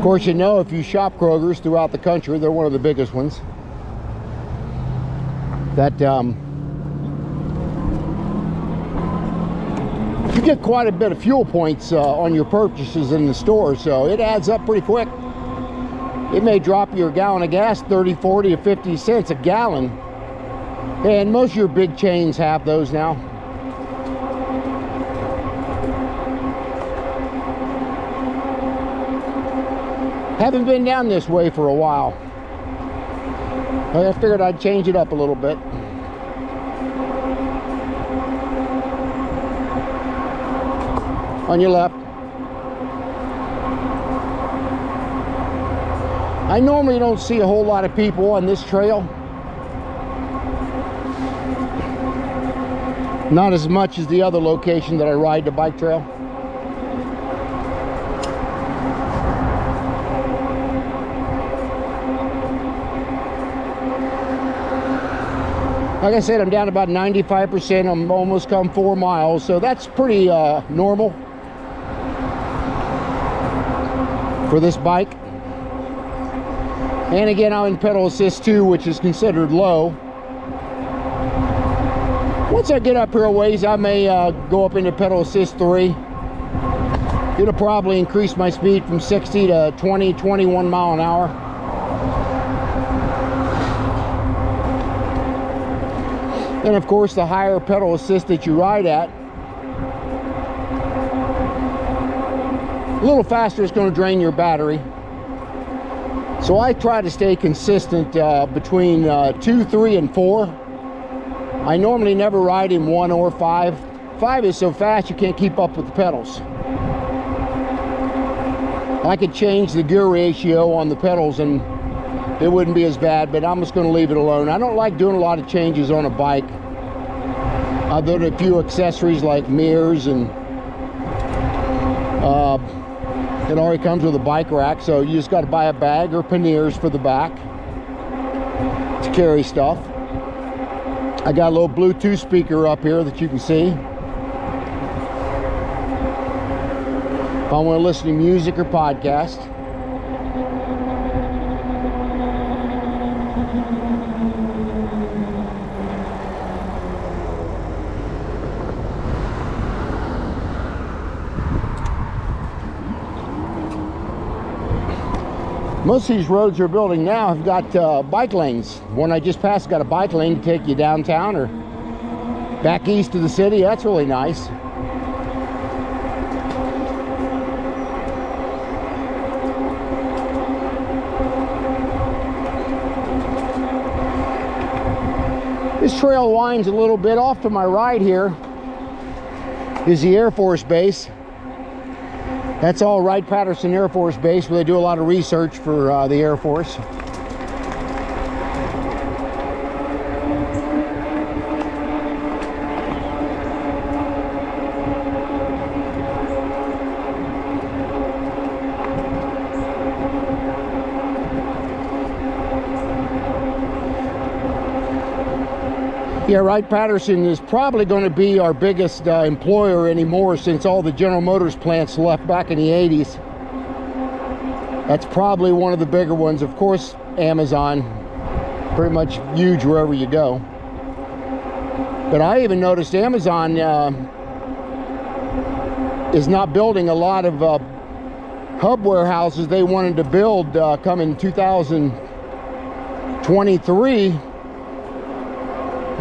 Of course, you know, if you shop Kroger's throughout the country, they're one of the biggest ones. That you get quite a bit of fuel points on your purchases in the store, so it adds up pretty quick. It may drop your gallon of gas 30, 40, or 50 cents a gallon. And most of your big chains have those now. Haven't been down this way for a while. I figured I'd change it up a little bit. On your left. I normally don't see a whole lot of people on this trail. Not as much as the other location that I ride the bike trail. Like I said, I'm down about 95%. I'm almost come 4 miles, so that's pretty normal for this bike. And again, I'm in pedal assist 2, which is considered low. Once I get up here a ways, I may go up into pedal assist 3. It'll probably increase my speed from 60 to 20, 21 mile an hour. And of course, the higher pedal assist that you ride at, a little faster it's going to drain your battery. So I try to stay consistent between 2, 3, and 4. I normally never ride in 1 or 5. 5 is so fast you can't keep up with the pedals. I could change the gear ratio on the pedals and it wouldn't be as bad, but I'm just going to leave it alone. I don't like doing a lot of changes on a bike, other than a few accessories like mirrors, and it already comes with a bike rack, so you just got to buy a bag or panniers for the back to carry stuff. I got a little Bluetooth speaker up here that you can see. If I want to listen to music or podcast. Most of these roads they're building now have got bike lanes. One I just passed got a bike lane to take you downtown or back east of the city. That's really nice. This trail winds a little bit. Off to my right here is the Air Force Base. That's all Wright-Patterson Air Force Base, where they do a lot of research for the Air Force. Yeah, Wright-Patterson is probably going to be our biggest employer anymore, since all the General Motors plants left back in the 80s. That's probably one of the bigger ones. Of course, Amazon, pretty much huge wherever you go. But I even noticed Amazon is not building a lot of hub warehouses they wanted to build coming 2023.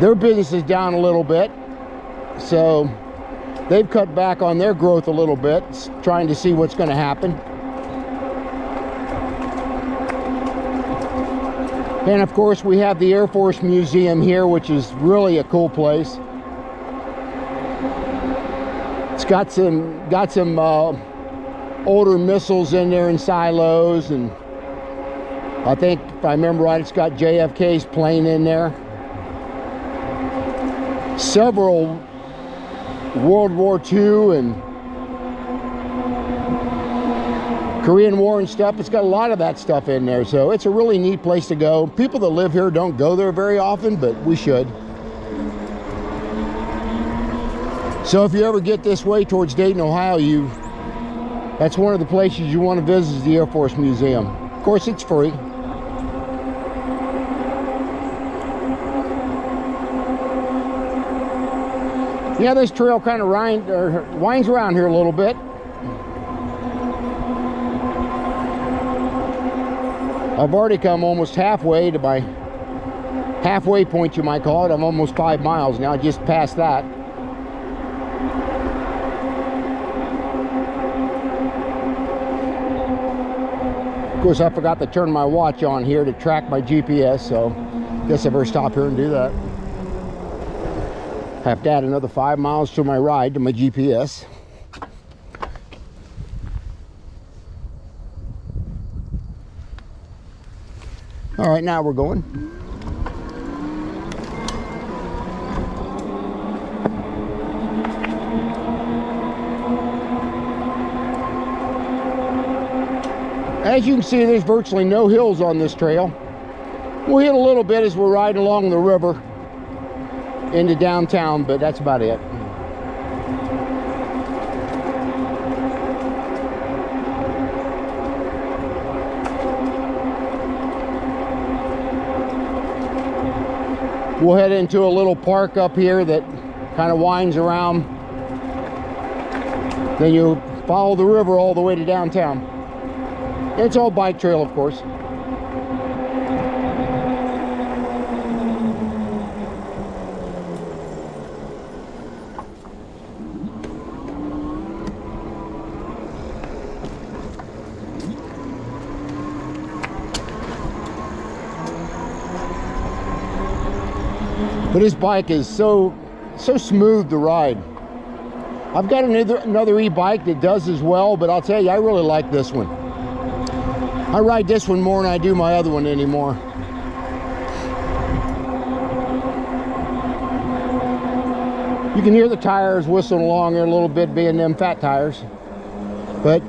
Their business is down a little bit, so they've cut back on their growth a little bit, trying to see what's going to happen. And of course, we have the Air Force Museum here, which is really a cool place. It's got some older missiles in there in silos, and I think, if I remember right, it's got JFK's plane in there. Several World War II and Korean War and stuff. It's got a lot of that stuff in there, so it's a really neat place to go. People that live here don't go there very often, but we should. So if you ever get this way towards Dayton, Ohio, you That's one of the places you want to visit, is the Air Force Museum. Of course, it's free. Yeah, this trail kind of winds around here a little bit. I've already come almost halfway to my halfway point, you might call it. I'm almost 5 miles now, just past that. Of course, I forgot to turn my watch on here to track my GPS, so I guess I better stop here and do that. Have to add another 5 miles to my ride to my GPS. All right, now we're going. As you can see, there's virtually no hills on this trail. We'll hit a little bit as we're riding along the river into downtown, but that's about it. We'll head into a little park up here that kind of winds around. Then you follow the river all the way to downtown. It's all bike trail, of course. But this bike is so smooth to ride. I've got another e-bike that does as well, but I'll tell you, I really like this one. I ride this one more than I do my other one anymore. You can hear the tires whistling along there a little bit, being them fat tires. But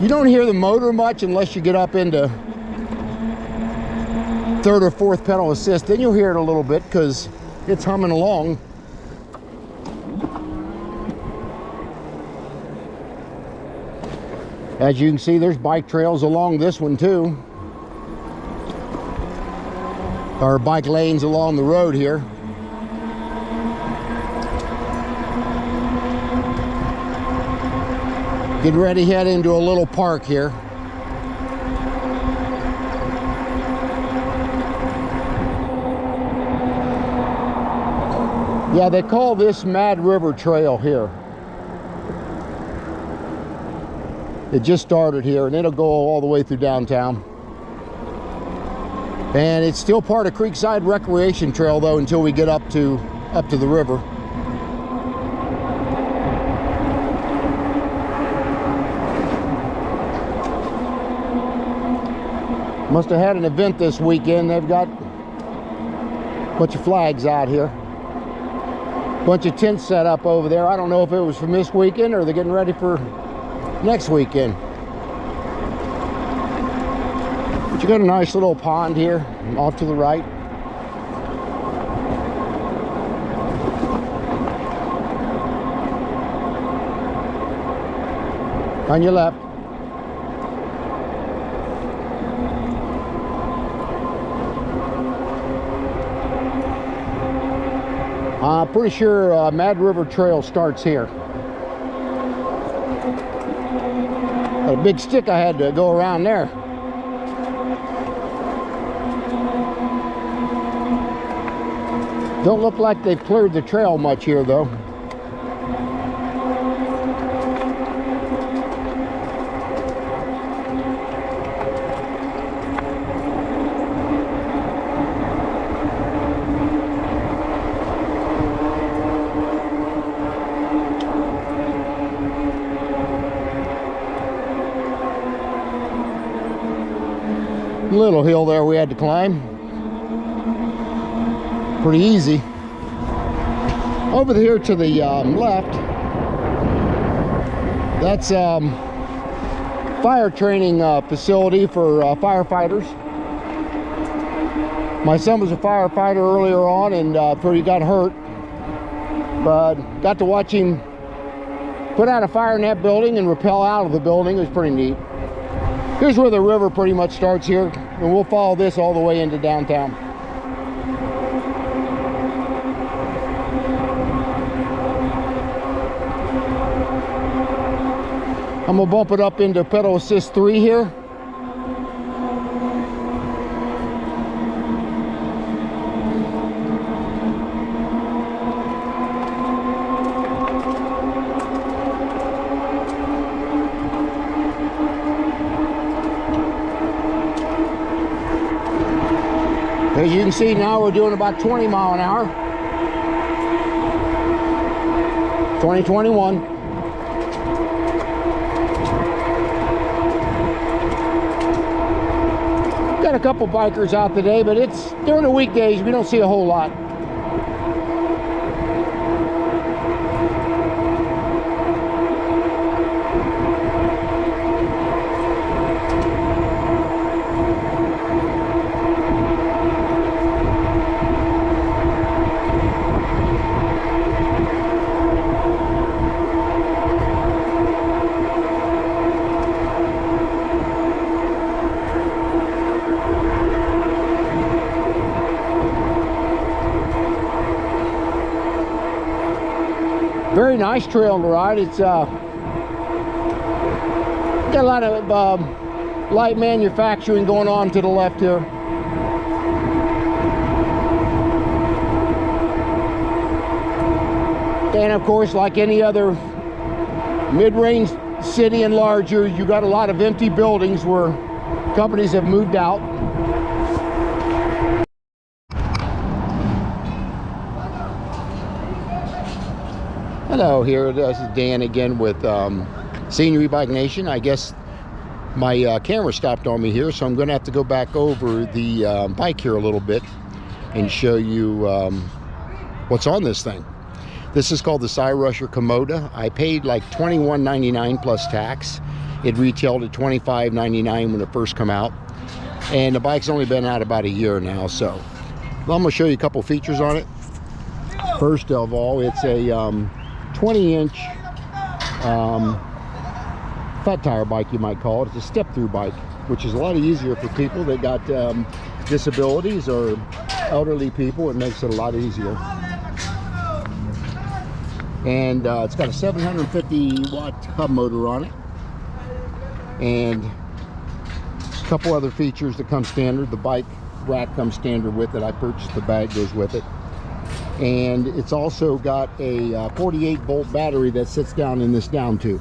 you don't hear the motor much unless you get up into third or fourth pedal assist. Then you'll hear it a little bit because it's humming along. As you can see, there's bike trails along this one too. Or bike lanes along the road here. Getting ready to head into a little park here. Yeah, they call this Mad River Trail here. It just started here, and it'll go all the way through downtown. And it's still part of Creekside Recreation Trail, though, until we get up to the river. Must have had an event this weekend. They've got a bunch of flags out here. Bunch of tents set up over there. I don't know if it was from this weekend or they're getting ready for next weekend. But you got a nice little pond here off to the right. On your left. I'm pretty sure Mad River Trail starts here. A big stick I had to go around there. Don't look like they've cleared the trail much here though. Little hill there we had to climb. Pretty easy. Over here to the left, that's fire training facility for firefighters. My son was a firefighter earlier on and he got hurt, but got to watch him put out a fire in that building and rappel out of the building. It was pretty neat. Here's where the river pretty much starts here, and we'll follow this all the way into downtown. I'm gonna bump it up into pedal assist 3 here. As you can see now, we're doing about 20 mile an hour. 2021. Got a couple bikers out today, but it's during the weekdays, we don't see a whole lot. Very nice trail to ride. It's got a lot of light manufacturing going on to the left here. And of course, like any other mid-range city and larger, you got a lot of empty buildings where companies have moved out. Hello, here this is Dan again with Scenery Bike Nation. I guess my camera stopped on me here, so I'm going to have to go back over the bike here a little bit and show you what's on this thing. This is called the Cyrusher Komoda. I paid like $21.99 plus tax. It retailed at $25.99 when it first came out, and the bike's only been out about a year now. So I'm going to show you a couple features on it. First of all, it's a 20-inch fat tire bike, you might call it. It's a step-through bike, which is a lot easier for people that got disabilities or elderly people. It makes it a lot easier. And it's got a 750-watt hub motor on it, and a couple other features that come standard. The bike rack comes standard with it. I purchased the bag, goes with it. And it's also got a 48-volt battery that sits down in this down tube.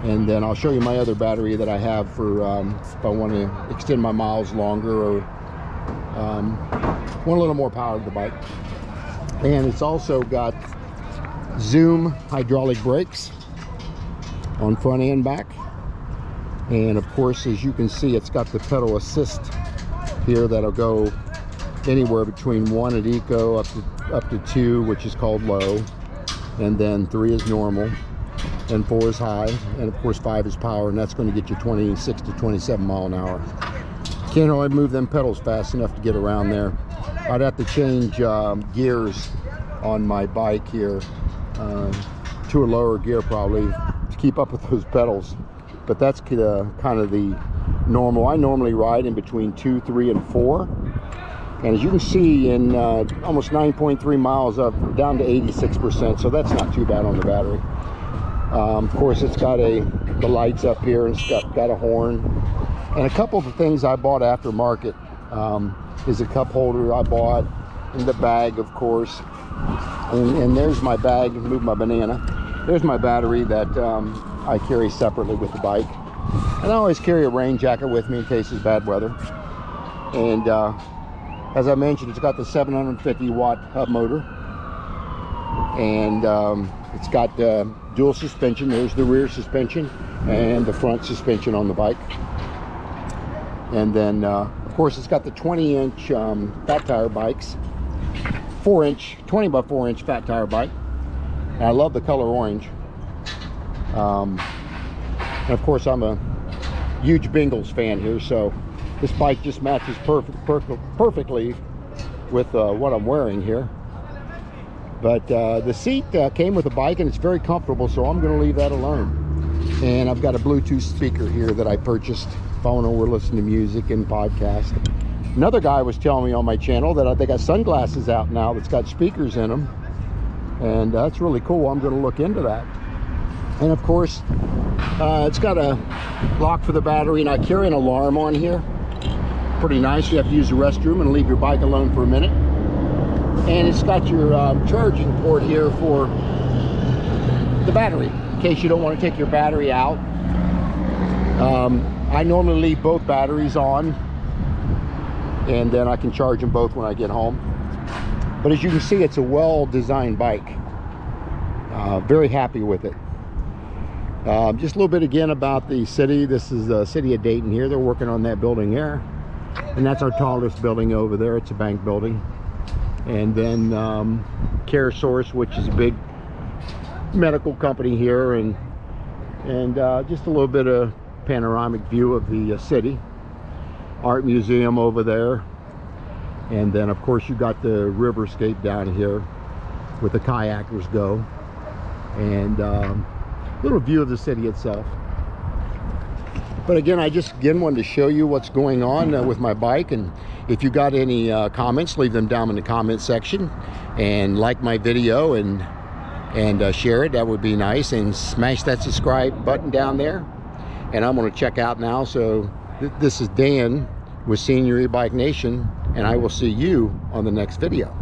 And then I'll show you my other battery that I have for if I want to extend my miles longer or want a little more power to the bike. And it's also got Zoom hydraulic brakes on front and back. And of course, as you can see, it's got the pedal assist here that'll go anywhere between 1 at eco up to 2, which is called low, and then 3 is normal, and 4 is high, and of course 5 is power, and that's going to get you 26 to 27 mile an hour. Can't really move them pedals fast enough to get around there. I'd have to change gears on my bike here to a lower gear probably to keep up with those pedals, but that's kind of the normal. I normally ride in between 2, 3, and 4. And as you can see, in almost 9.3 miles up, down to 86%, so that's not too bad on the battery. Of course, it's got the lights up here, and it's got a horn. And a couple of the things I bought aftermarket is a cup holder I bought, and the bag, of course. And there's my bag, move my banana. There's my battery that I carry separately with the bike. And I always carry a rain jacket with me in case it's bad weather. And as I mentioned, it's got the 750-watt hub motor, and it's got dual suspension. There's the rear suspension and the front suspension on the bike. And then, of course, it's got the 20-inch fat tire bikes, 20 by 4 inch fat tire bike. And I love the color orange. And of course, I'm a huge Bengals fan here, so this bike just matches perfectly with what I'm wearing here. But the seat came with a bike, and it's very comfortable, so I'm going to leave that alone. And I've got a Bluetooth speaker here that I purchased. Phone or listen to music and podcast. Another guy was telling me on my channel that they got sunglasses out now that's got speakers in them, and that's really cool. I'm going to look into that. And of course, it's got a lock for the battery, and I carry an alarm on here. Pretty nice. You have to use the restroom and leave your bike alone for a minute. And it's got your charging port here for the battery, in case you don't want to take your battery out. I normally leave both batteries on, and then I can charge them both when I get home. But as you can see, it's a well-designed bike. Very happy with it. Just a little bit again about the city. This is the city of Dayton here. They're working on that building there. And that's our tallest building over there. It's a bank building. And then Care Source, which is a big medical company here. And just a little bit of panoramic view of the city. Art museum over there. And then of course you got the riverscape down here where the kayakers go. And little view of the city itself. But again, I just wanted to show you what's going on with my bike. And if you got any comments, leave them down in the comment section, and like my video and share it. That would be nice. And smash that subscribe button down there. And I'm going to check out now. So this is Dan with Senior E-Bike Nation, and I will see you on the next video.